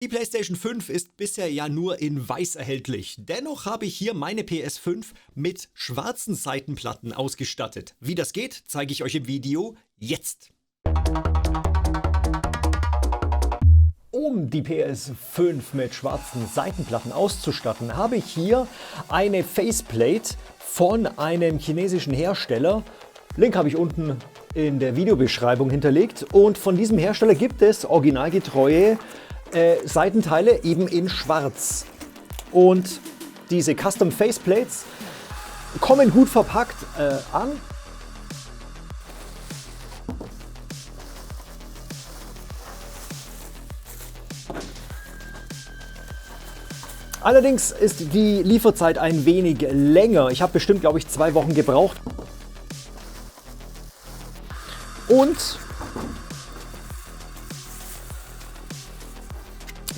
Die PlayStation 5 ist bisher ja nur in weiß erhältlich. Dennoch habe ich hier meine PS5 mit schwarzen Seitenplatten ausgestattet. Wie das geht, zeige ich euch im Video jetzt. Um die PS5 mit schwarzen Seitenplatten auszustatten, habe ich hier eine Faceplate von einem chinesischen Hersteller. Link habe ich unten in der Videobeschreibung hinterlegt. Und von diesem Hersteller gibt es originalgetreue Seitenteile eben in schwarz. Und diese Custom Faceplates kommen gut verpackt an. Allerdings ist die Lieferzeit ein wenig länger. Ich habe bestimmt, glaube ich, 2 Wochen gebraucht. Und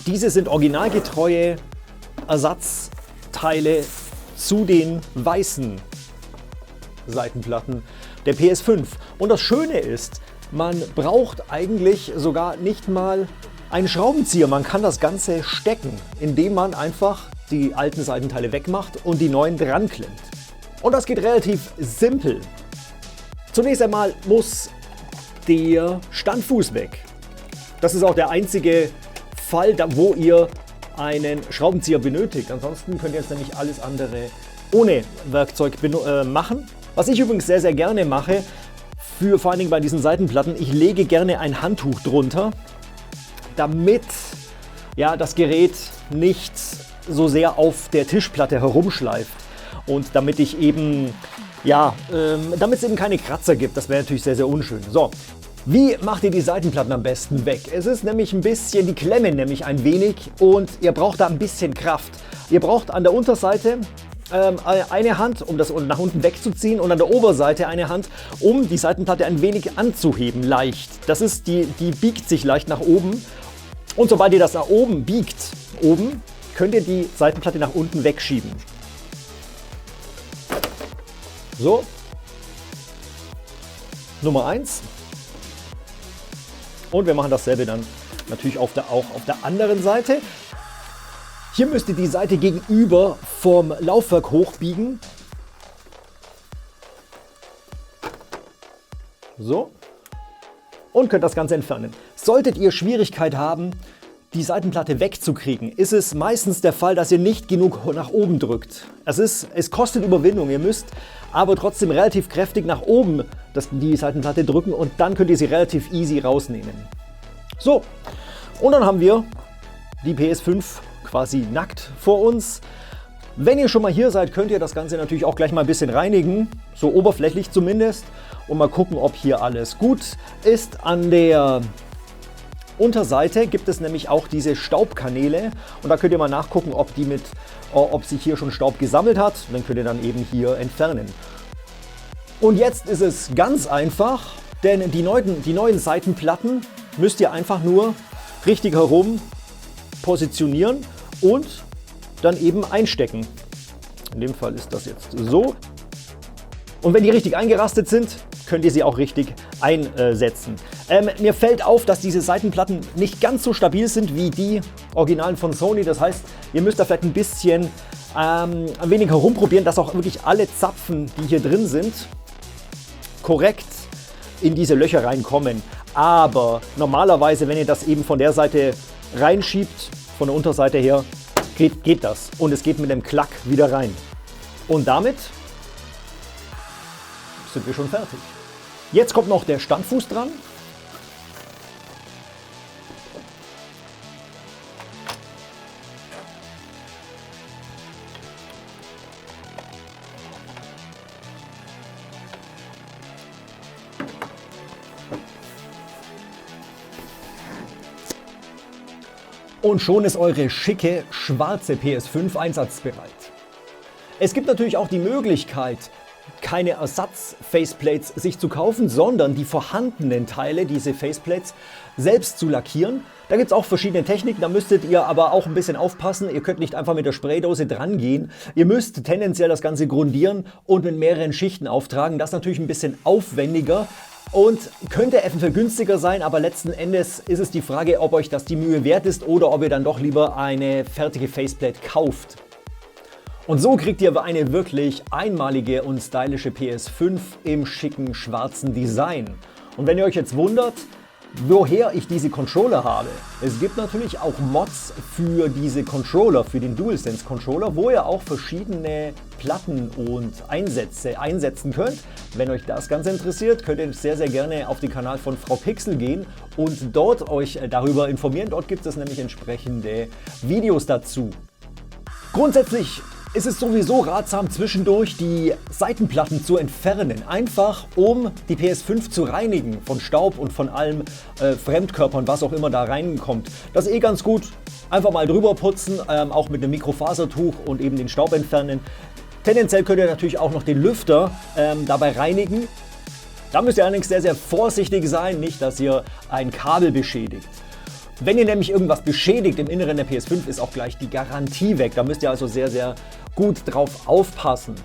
diese sind originalgetreue Ersatzteile zu den weißen Seitenplatten der PS5. Und das Schöne ist, man braucht eigentlich sogar nicht mal einen Schraubenzieher. Man kann das Ganze stecken, indem man einfach die alten Seitenteile wegmacht und die neuen dran klemmt. Und das geht relativ simpel. Zunächst einmal muss der Standfuß weg. Das ist auch der einzige Fall, wo ihr einen Schraubenzieher benötigt. Ansonsten könnt ihr jetzt nämlich alles andere ohne Werkzeug machen. Was ich übrigens sehr, sehr gerne mache, vor allen Dingen bei diesen Seitenplatten, ich lege gerne ein Handtuch drunter, damit ja, das Gerät nicht so sehr auf der Tischplatte herumschleift und damit ich eben, ja, damit es eben keine Kratzer gibt. Das wäre natürlich sehr, sehr unschön. So. Wie macht ihr die Seitenplatten am besten weg? Es ist nämlich ein bisschen, die klemmen nämlich ein wenig und ihr braucht da ein bisschen Kraft. Ihr braucht an der Unterseite eine Hand, um das nach unten wegzuziehen, und an der Oberseite eine Hand, um die Seitenplatte ein wenig anzuheben, leicht. Das ist, die biegt sich leicht nach oben, und sobald ihr das nach oben biegt, könnt ihr die Seitenplatte nach unten wegschieben. So, Nummer 1. Und wir machen dasselbe dann natürlich auch auf der anderen Seite. Hier müsst ihr die Seite gegenüber vom Laufwerk hochbiegen. So. Und könnt das Ganze entfernen. Solltet ihr Schwierigkeit haben, die Seitenplatte wegzukriegen, ist es meistens der Fall, dass ihr nicht genug nach oben drückt. Es kostet Überwindung. Ihr müsst aber trotzdem relativ kräftig nach oben die Seitenplatte drücken und dann könnt ihr sie relativ easy rausnehmen. So, und dann haben wir die PS5 quasi nackt vor uns. Wenn ihr schon mal hier seid, könnt ihr das Ganze natürlich auch gleich mal ein bisschen reinigen, so oberflächlich zumindest, und mal gucken, ob hier alles gut ist. An der Unterseite gibt es nämlich auch diese Staubkanäle und da könnt ihr mal nachgucken, ob sich hier schon Staub gesammelt hat. Dann könnt ihr dann eben hier entfernen. Und jetzt ist es ganz einfach, denn die neuen Seitenplatten müsst ihr einfach nur richtig herum positionieren und dann eben einstecken. In dem Fall ist das jetzt so. Und wenn die richtig eingerastet sind, könnt ihr sie auch richtig einsetzen. Mir fällt auf, dass diese Seitenplatten nicht ganz so stabil sind wie die Originalen von Sony. Das heißt, ihr müsst da vielleicht ein bisschen ein wenig herumprobieren, dass auch wirklich alle Zapfen, die hier drin sind, korrekt in diese Löcher reinkommen. Aber normalerweise, wenn ihr das eben von der Seite reinschiebt, von der Unterseite her, geht das. Und es geht mit einem Klack wieder rein. Und damit sind wir schon fertig. Jetzt kommt noch der Standfuß dran. Und schon ist eure schicke, schwarze PS5 einsatzbereit. Es gibt natürlich auch die Möglichkeit, keine Ersatz-Faceplates sich zu kaufen, sondern die vorhandenen Teile, diese Faceplates, selbst zu lackieren. Da gibt es auch verschiedene Techniken, da müsstet ihr aber auch ein bisschen aufpassen. Ihr könnt nicht einfach mit der Spraydose dran gehen. Ihr müsst tendenziell das Ganze grundieren und mit mehreren Schichten auftragen. Das ist natürlich ein bisschen aufwendiger. und könnte eventuell günstiger sein, aber letzten Endes ist es die Frage, ob euch das die Mühe wert ist oder ob ihr dann doch lieber eine fertige Faceplate kauft. Und so kriegt ihr eine wirklich einmalige und stylische PS5 im schicken schwarzen Design. Und wenn ihr euch jetzt wundert, woher ich diese Controller habe. Es gibt natürlich auch Mods für diese Controller, für den DualSense Controller, wo ihr auch verschiedene Platten und Einsätze einsetzen könnt. Wenn euch das Ganze interessiert, könnt ihr sehr, sehr gerne auf den Kanal von Frau Pixel gehen und dort euch darüber informieren. Dort gibt es nämlich entsprechende Videos dazu. Grundsätzlich ist es sowieso ratsam, zwischendurch die Seitenplatten zu entfernen, einfach um die PS5 zu reinigen von Staub und von allem Fremdkörpern, was auch immer da reinkommt. Das ist eh ganz gut, einfach mal drüber putzen, auch mit einem Mikrofasertuch und eben den Staub entfernen. Tendenziell könnt ihr natürlich auch noch den Lüfter dabei reinigen. Da müsst ihr allerdings sehr, sehr vorsichtig sein, nicht, dass ihr ein Kabel beschädigt. Wenn ihr nämlich irgendwas beschädigt im Inneren der PS5, ist auch gleich die Garantie weg. Da müsst ihr also sehr, sehr gut drauf aufpassen.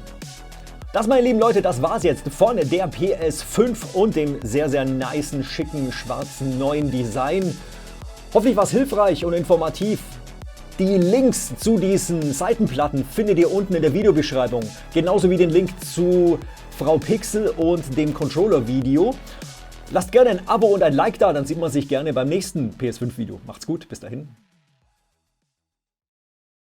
Das, meine lieben Leute, das war's jetzt von der PS5 und dem sehr, sehr nicen, schicken, schwarzen, neuen Design. Hoffentlich war es hilfreich und informativ. Die Links zu diesen Seitenplatten findet ihr unten in der Videobeschreibung. Genauso wie den Link zu Frau Pixel und dem Controller-Video. Lasst gerne ein Abo und ein Like da, dann sieht man sich gerne beim nächsten PS5-Video. Macht's gut, bis dahin.